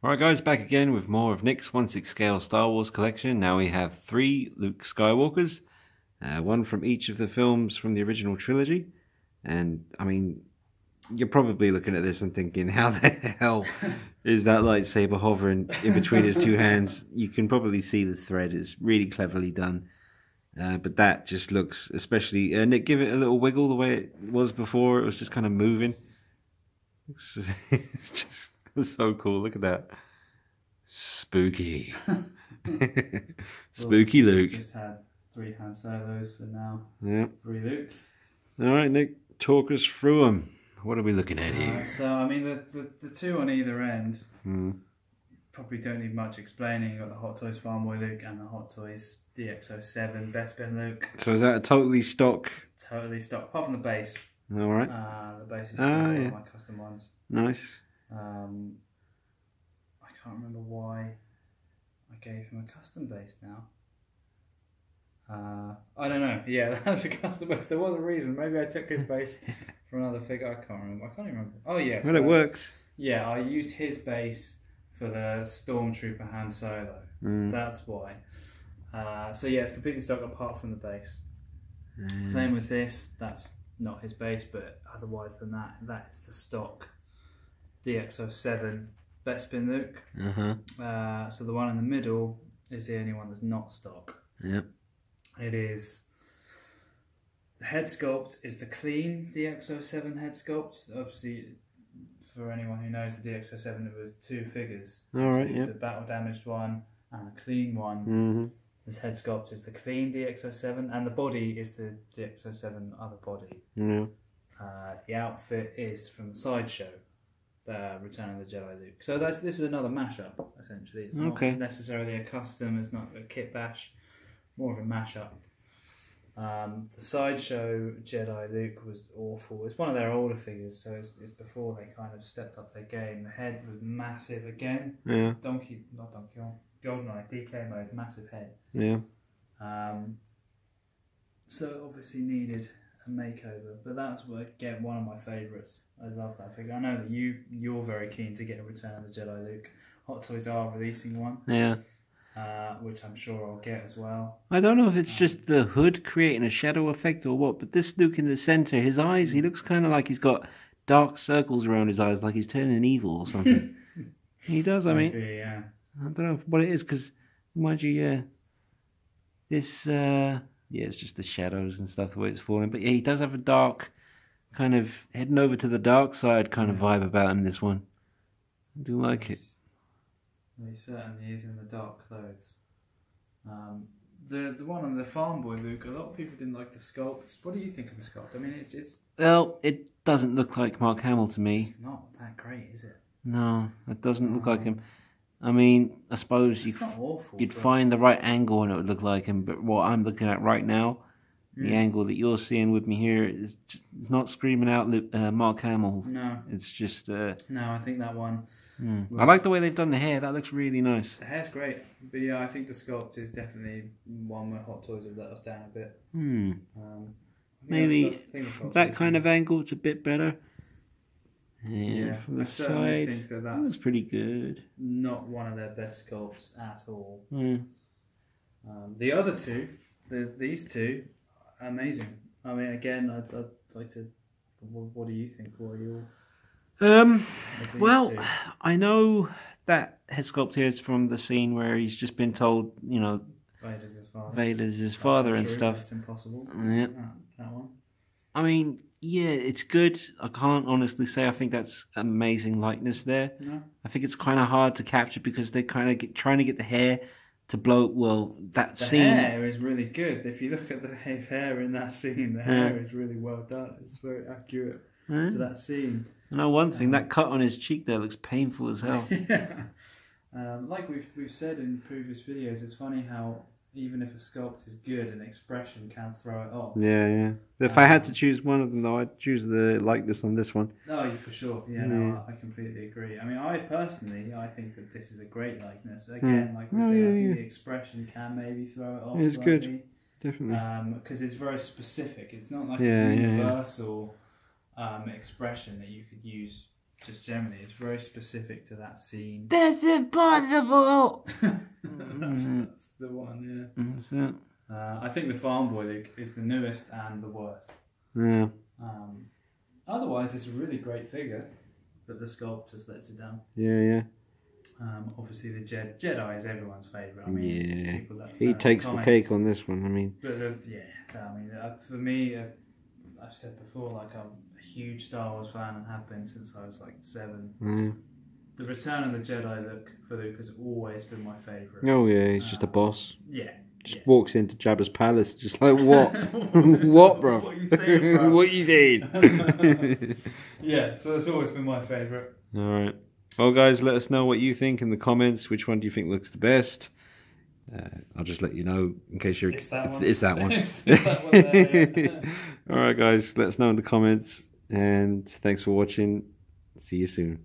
Alright guys, back again with more of Nick's 1/6 scale Star Wars collection. Now we have 3 Luke Skywalkers, one from each of the films from the original trilogy. And I mean, you're probably looking at this and thinking, how the hell is that lightsaber hovering in between his two hands? You can probably see the thread is really cleverly done. But that just looks, especially, Nick, give it a little wiggle the way it was before. It was just kind of moving. It's just so cool. Look at that. Spooky. Spooky Luke. Just had 3 Han Solos and now 3 Lukes. Alright, Nick, talk us through them. What are we looking at here? So, I mean, the 2 on either end probably don't need much explaining. You've got the Hot Toys Farmboy Luke and the Hot Toys DX07 Bespin Luke. So is that a totally stock? Totally stock, apart from the base. Alright. The base is one of my custom ones. Nice. I can't remember why I gave him a custom base now. I don't know. Yeah, that's a custom base. There was a reason. Maybe I took his base for another figure. I can't remember. I can't even remember. Oh yeah. Well, it works. Yeah, I used his base for the Stormtrooper Han Solo. That's why. So yeah, it's completely stock apart from the base. Same with this. That's not his base, but otherwise than that, that is the stock DX07 Bespin Luke. So the one in the middle is the only one that's not stock. Yep. It is. The head sculpt is the clean DX07 head sculpt. Obviously, for anyone who knows the DX07, it was 2 figures. So it's the battle damaged one and a clean one. This head sculpt is the clean DX07, and the body is the DX07 other body. The outfit is from the sideshow, Return of the Jedi Luke. So this is another mashup, essentially. It's not necessarily a custom, it's not a kit bash, more of a mashup. The sideshow Jedi Luke was awful. It's one of their older figures, so it's before they kind of stepped up their game. The head was massive again. GoldenEye, DK mode, massive head. So it obviously needed a makeover, but that's again one of my favourites. I love that figure. I know that you're very keen to get a Return of the Jedi Luke. Hot Toys are releasing one. Which I'm sure I'll get as well. I don't know if it's just the hood creating a shadow effect or what, but this Luke in the centre, his eyes, he looks kind of like he's got dark circles around his eyes, like he's turning evil or something. He does, I mean. Yeah. I don't know what it is, because, mind you, this, it's just the shadows and stuff, the way it's falling. But yeah, he does have a dark, kind of heading over to the dark side kind of vibe about him, this one. I do like it. He certainly is in the dark clothes. The one on the Farmboy Luke, a lot of people didn't like the sculpt. What do you think of the sculpt? I mean, it's well, it doesn't look like Mark Hamill to me. It's not that great, is it? No, it doesn't look like him. I mean, I suppose you'd find the right angle and it would look like him, but what I'm looking at right now, the angle that you're seeing with me here, is just, it's not screaming out Mark Hamill. No. It's just... no, I think that one... I like the way they've done the hair. That looks really nice. The hair's great. But yeah, I think the sculpt is definitely one where Hot Toys have let us down a bit. Maybe that kind of angle, it's a bit better. Yeah, from the side, think that's pretty good. Not one of their best sculpts at all. The other two, these two, amazing. I mean, again, I'd like to. What do you think? What are your? Well, I know that head sculpt here is from the scene where he's just been told, you know, Vader's his father and stuff. It's impossible. Yeah. That one. I mean, yeah, it's good. I can't honestly say I think that's amazing likeness there. No. I think it's kind of hard to capture because they're kind of trying to get the hair to blow. Well, that scene. The hair is really good. If you look at his hair in that scene, the hair is really well done. It's very accurate to that scene. I know one thing, that cut on his cheek there looks painful as hell. Yeah. Like we've said in previous videos, it's funny how even if a sculpt is good, an expression can throw it off. Yeah. If I had to choose one of them, though, I'd choose the likeness on this one. Oh, for sure. Yeah, no, I completely agree. I mean, I think that this is a great likeness. Again, like we said, I think the expression can maybe throw it off. It's good, definitely. Because it's very specific. It's not like a universal expression that you could use just generally, it's very specific to that scene. That's impossible. That's the one, yeah. That's it. I think the Farm Boy Luke is the newest and the worst. Yeah. Otherwise, it's a really great figure, but the sculpt just lets it down. Yeah. Obviously, the Jedi is everyone's favourite. I mean, people let us He know in takes the comments. cake on this one. I mean, But I mean, for me, I've said before, like I'm a huge Star Wars fan and have been since I was like 7. yeah. The Return of the Jedi look for Luke has always been my favourite. Oh yeah, he's just a boss. Yeah. Just walks into Jabba's palace, just like what, what, bro? What you saying, bruv? What you saying? Yeah, so that's always been my favourite. All right. Well, guys, let us know what you think in the comments. Which one do you think looks the best? I'll just let you know in case you're. It's that one. It's that one. It's that one there, yeah. All right, guys. Let us know in the comments. And thanks for watching. See you soon.